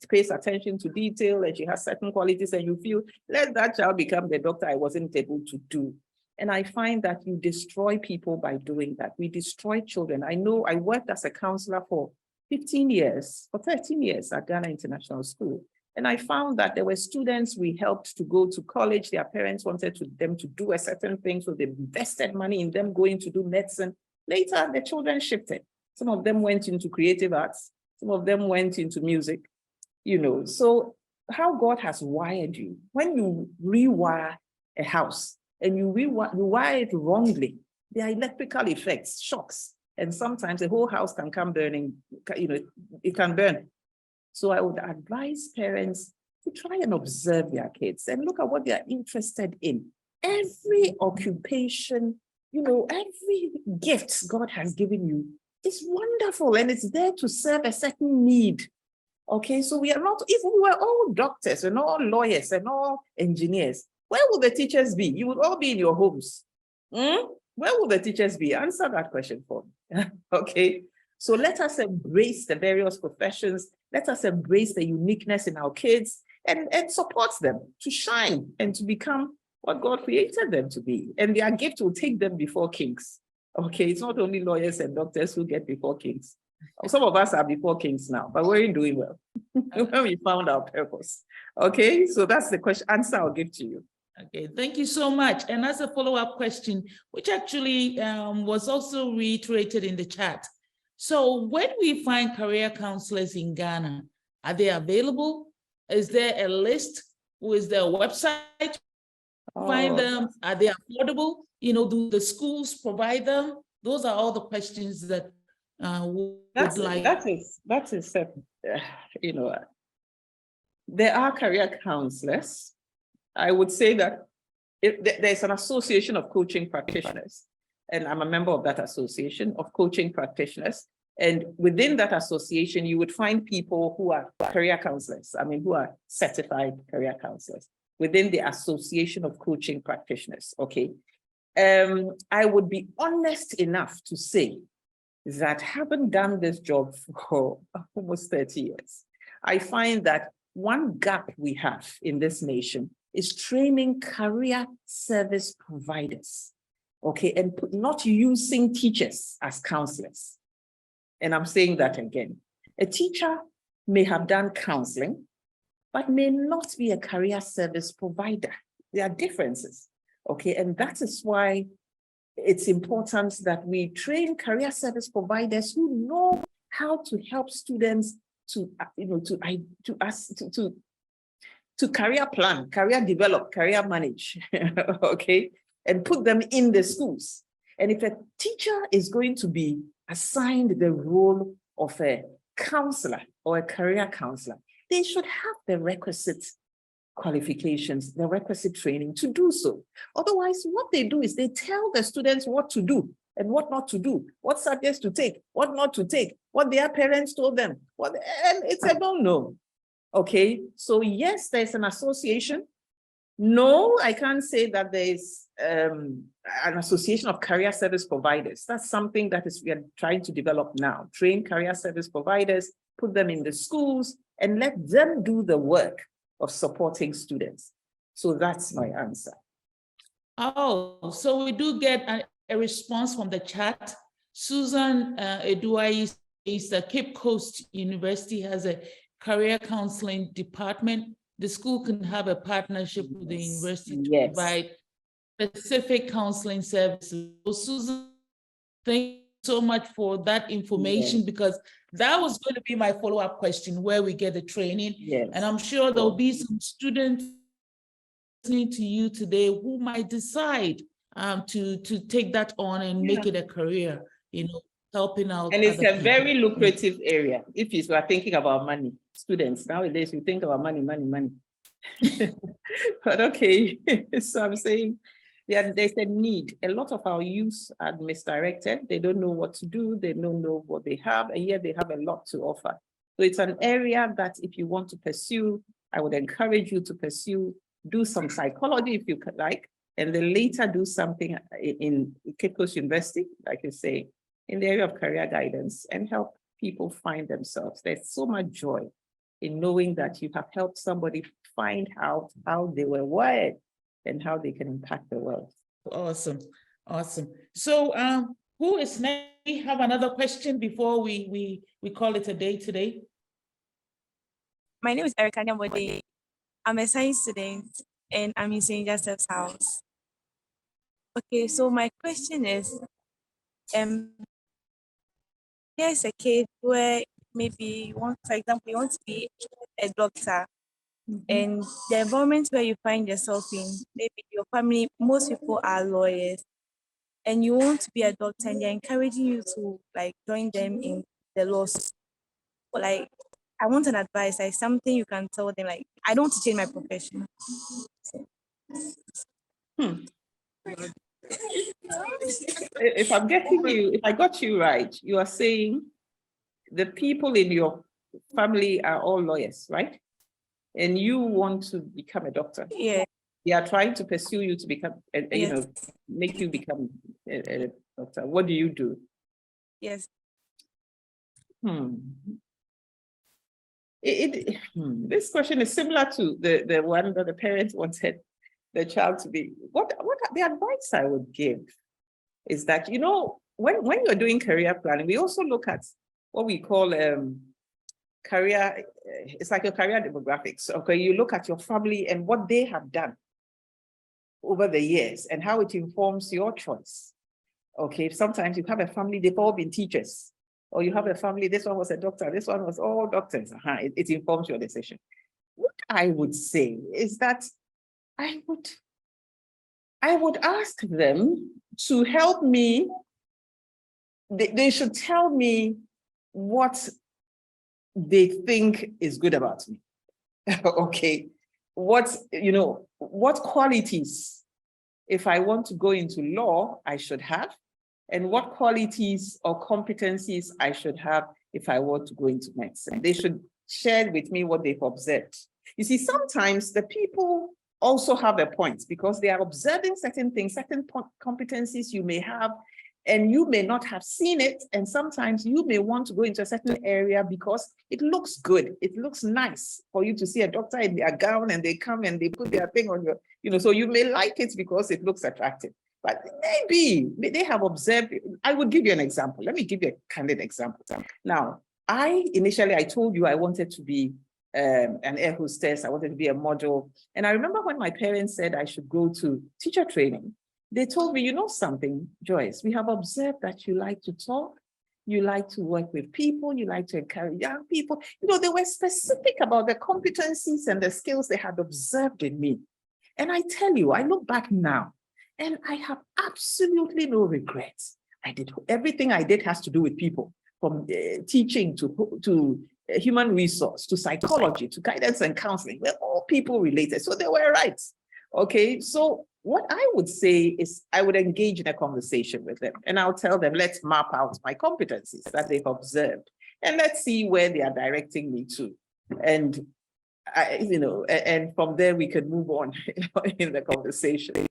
pays attention to detail and she has certain qualities, and you feel, let that child become the doctor I wasn't able to do. And I find that you destroy people by doing that. We destroy children. I know I worked as a counselor for 13 years at Ghana International School. And I found that there were students we helped to go to college. Their parents wanted them to do a certain thing, so they invested money in them going to do medicine. Later, the children shifted. Some of them went into creative arts. Some of them went into music, So how God has wired you, when you rewire a house and you wire it wrongly, there are electrical effects, shocks, and sometimes the whole house can come burning, it can burn. So I would advise parents to try and observe their kids and look at what they are interested in. Every occupation, every gift God has given you is wonderful, and it's there to serve a certain need. Okay, so we are not, if we were all doctors and all lawyers and all engineers, where would the teachers be? You would all be in your homes. Where would the teachers be? Answer that question for me. Okay, so let us embrace the various professions. Let us embrace the uniqueness in our kids and support them to shine and to become what God created them to be. And their gift will take them before kings. Okay, it's not only lawyers and doctors who get before kings. Some of us are before kings now, but we're doing well when we found our purpose. Okay, so that's the answer I'll give to you. Okay, thank you so much. And as a follow-up question, which actually was also reiterated in the chat. So when we find career counselors in Ghana, are they available? Is there a list? Is there a website? Find them? Are they affordable? Do the schools provide them? Those are all the questions that there are career counselors. I would say that there's an association of coaching practitioners, and I'm a member of that association of coaching practitioners. And within that association, you would find people who are career counselors, who are certified career counselors within the association of coaching practitioners. Okay. I would be honest enough to say that having done this job for almost 30 years, I find that one gap we have in this nation is training career service providers, okay, and not using teachers as counselors. And I'm saying that again. A teacher may have done counseling, but may not be a career service provider. There are differences, okay, and that is why it's important that we train career service providers who know how to help students to career plan, career develop, career manage, okay, and put them in the schools. And if a teacher is going to be assigned the role of a counselor or a career counselor, they should have the requisite qualifications, the requisite training to do so. Otherwise, what they do is they tell the students what to do and what not to do, what subjects to take, what not to take, what their parents told them, and it's a no-no. Okay, so yes, there's an association. No, I can't say that there's an association of career service providers. That's something that we are trying to develop now. Train career service providers, put them in the schools, and let them do the work of supporting students. So that's my answer. Oh, so we do get a response from the chat. Susan Eduai says that Cape Coast University has a career counseling department, the school can have a partnership with the university to Yes. provide specific counseling services. So Susan, thank you so much for that information, because that was going to be my follow-up question, where we get the training. Yes. And I'm sure there'll be some students listening to you today who might decide to take that on and make it a career, helping out. And it's other a people. very lucrative area. If you are thinking about money, students nowadays, you think about money. But okay, so I'm saying there's a need. A lot of our youth are misdirected. They don't know what to do. They don't know what they have, and yet they have a lot to offer. So it's an area that if you want to pursue, I would encourage you to pursue. Do some psychology if you could like, and then later do something in Cape Coast University, like you say, in the area of career guidance, and help people find themselves. There's so much joy in knowing that you have helped somebody find out how they were wired and how they can impact the world. Awesome. So who is next? We have another question before we call it a day today. My name is Erica Nyambode. I'm a science student and I'm in St. Joseph's House. Okay, so my question is, here's a case where maybe you want, for example, you want to be a doctor, and the environment where you find yourself in, maybe your family, most people are lawyers, and you want to be a doctor, and they're encouraging you to like join them in the law school. Like, I want an advice, like something you can tell them, like, I don't want to change my profession. If I'm getting you, if I got you right, you are saying the people in your family are all lawyers, right? And you want to become a doctor. Yeah. They are trying to pursue you to become, Yes. make you become a doctor. What do you do? Yes. This question is similar to the one that the parents wanted the child to be. What the advice I would give is that, when you're doing career planning, we also look at what we call career, it's like a career demographics. Okay, you look at your family and what they have done over the years and how it informs your choice. Okay, sometimes you have a family, they've all been teachers, or you have a family, this one was a doctor, this one was all doctors. It informs your decision. What I would say is that I would ask them to help me. They should tell me what they think is good about me. Okay, what qualities, if I want to go into law, I should have, and what qualities or competencies I should have if I want to go into medicine. They should share with me what they've observed. You see, sometimes the people also have a point because they are observing certain things, certain competencies you may have, and you may not have seen it. And sometimes you may want to go into a certain area because it looks good. It looks nice for you to see a doctor in their gown and they come and they put their thing on your, so you may like it because it looks attractive. But maybe they have observed. I would give you an example. Let me give you a candid example. Now, initially I told you I wanted to be an air hostess. I wanted to be a model. And I remember when my parents said I should go to teacher training, they told me, something, Joyce, we have observed that you like to talk, you like to work with people, you like to encourage young people. They were specific about the competencies and the skills they had observed in me. And I tell you, I look back now and I have absolutely no regrets. Everything I did has to do with people, from teaching to human resource, to psychology, to guidance and counseling. We're all people related. So they were right. Okay, so what I would say is I would engage in a conversation with them and I'll tell them, let's map out my competencies that they've observed and let's see where they are directing me to. And, and from there we can move on in the conversation.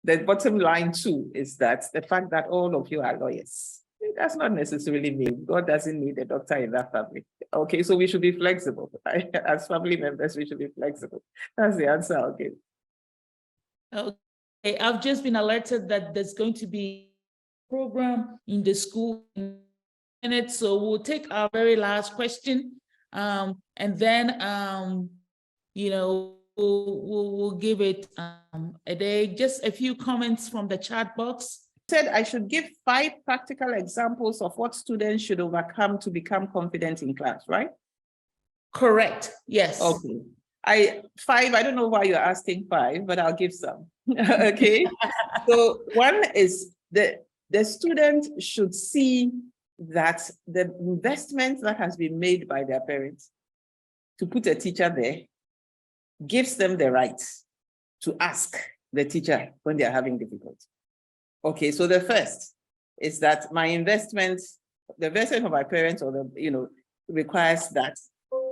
The bottom line too is that the fact that all of you are lawyers, that's not necessarily mean God doesn't need a doctor in that family. Okay, so we should be flexible. As family members, we should be flexible. That's the answer I'll give. Okay, I've just been alerted that there's going to be a program in the school in a minute, so we'll take our very last question. And then, you know, we'll give it a day. Just a few comments from the chat box. Said I should give 5 practical examples of what students should overcome to become confident in class, right? Correct. Yes. Okay. 5, I don't know why you're asking 5, but I'll give some. Okay. So one is the student should see that the investment that has been made by their parents to put a teacher there gives them the right to ask the teacher when they're having difficulty. Okay, so the first is that my investment, the investment of my parents or the, you know, requires that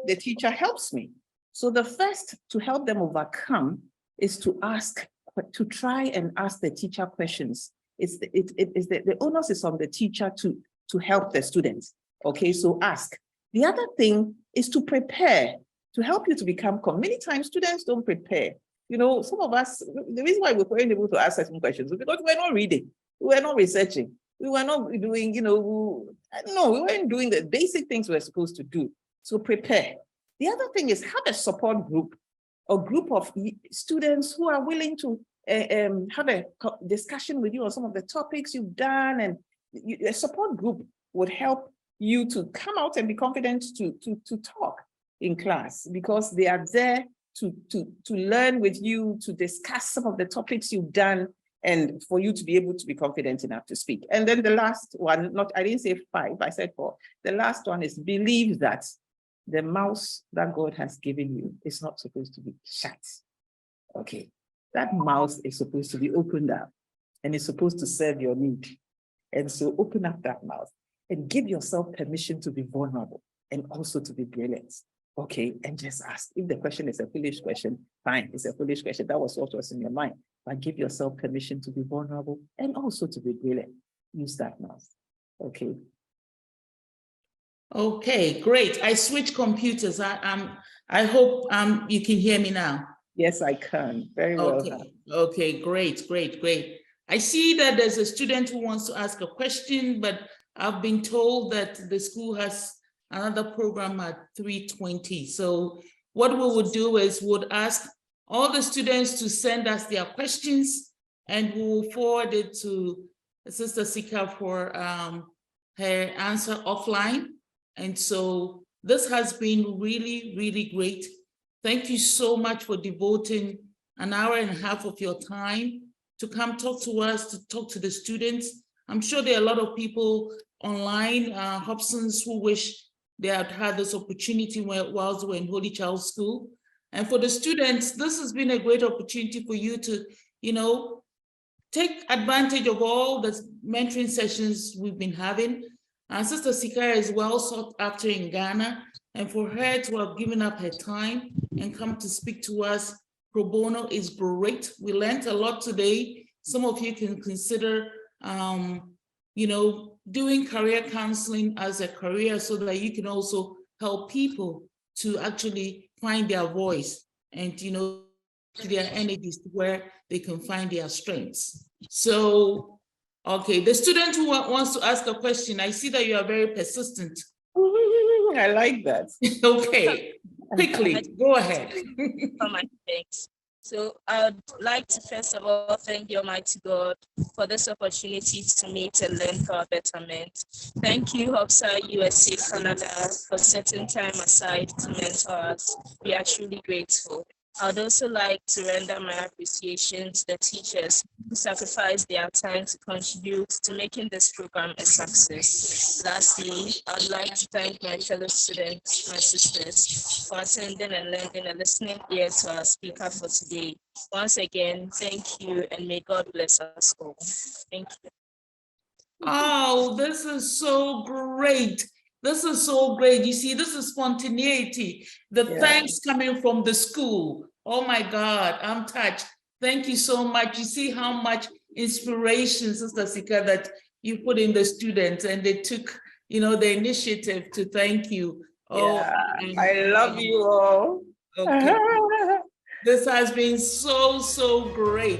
the teacher helps me. So the first to help them overcome is to ask, to try and ask the teacher questions. The onus is on the teacher to help the students. Okay, so ask. The other thing is to prepare, to help you to become calm. Many times students don't prepare. You know, some of us, the reason why we weren't able to ask certain questions is because we were not reading, we were not researching, we were not doing, you know, we weren't doing the basic things we were supposed to do. So prepare. The other thing is have a support group, a group of students who are willing to have a discussion with you on some of the topics you've done, and a support group would help you to come out and be confident to talk in class, because they are there to learn with you, to discuss some of the topics you've done, and for you to be able to be confident enough to speak. And then the last one, I didn't say 5, I said 4. The last one is believe that the mouth that God has given you is not supposed to be shut. Okay, that mouth is supposed to be opened up and it's supposed to serve your need. And so open up that mouth and give yourself permission to be vulnerable and also to be brilliant. Okay, and just ask. If the question is a foolish question, fine, it's a foolish question. That was what was in your mind. But give yourself permission to be vulnerable and also to be brilliant. Use that mouth. Okay. Okay, great. I switched computers. I hope you can hear me now. Yes, I can. Very well. Okay. Okay, great. I see that there's a student who wants to ask a question, but I've been told that the school has another program at 3:20. So what we would do is would ask all the students to send us their questions, and we will forward it to Sister Sika for her answer offline. And so this has been really, really great. Thank you so much for devoting an hour and a half of your time to come talk to us, to talk to the students. I'm sure there are a lot of people online, HOPSans, who wish they had had this opportunity whilst we're in Holy Child School. And for the students, this has been a great opportunity for you to, you know, take advantage of all the mentoring sessions we've been having. Sister Sika is well sought after in Ghana, and for her to have given up her time and come to speak to us pro bono is great. We learned a lot today. Some of you can consider, you know, doing career counseling as a career so that you can also help people to actually find their voice and, you know, their energies where they can find their strengths. So, okay, the student who wants to ask a question, I see that you are very persistent. I like that. Okay, quickly, go ahead. Thanks. So I'd like to first of all thank the Almighty God for this opportunity to meet and learn for our betterment. Thank you, HOPSA USA Canada, for setting time aside to mentor us. We are truly grateful. I'd also like to render my appreciation to the teachers who sacrificed their time to contribute to making this program a success. Lastly, I'd like to thank my fellow students, my sisters, for attending and lending a listening ear to our speaker for today. Once again, thank you, and may God bless us all. Thank you. Oh, this is so great. This is so great. You see, this is spontaneity. The thanks coming from the school. Oh my God, I'm touched. Thank you so much. You see how much inspiration, Sister Sika, that you put in the students, and they took, you know, the initiative to thank you. Oh, I love you all. Okay. This has been so great.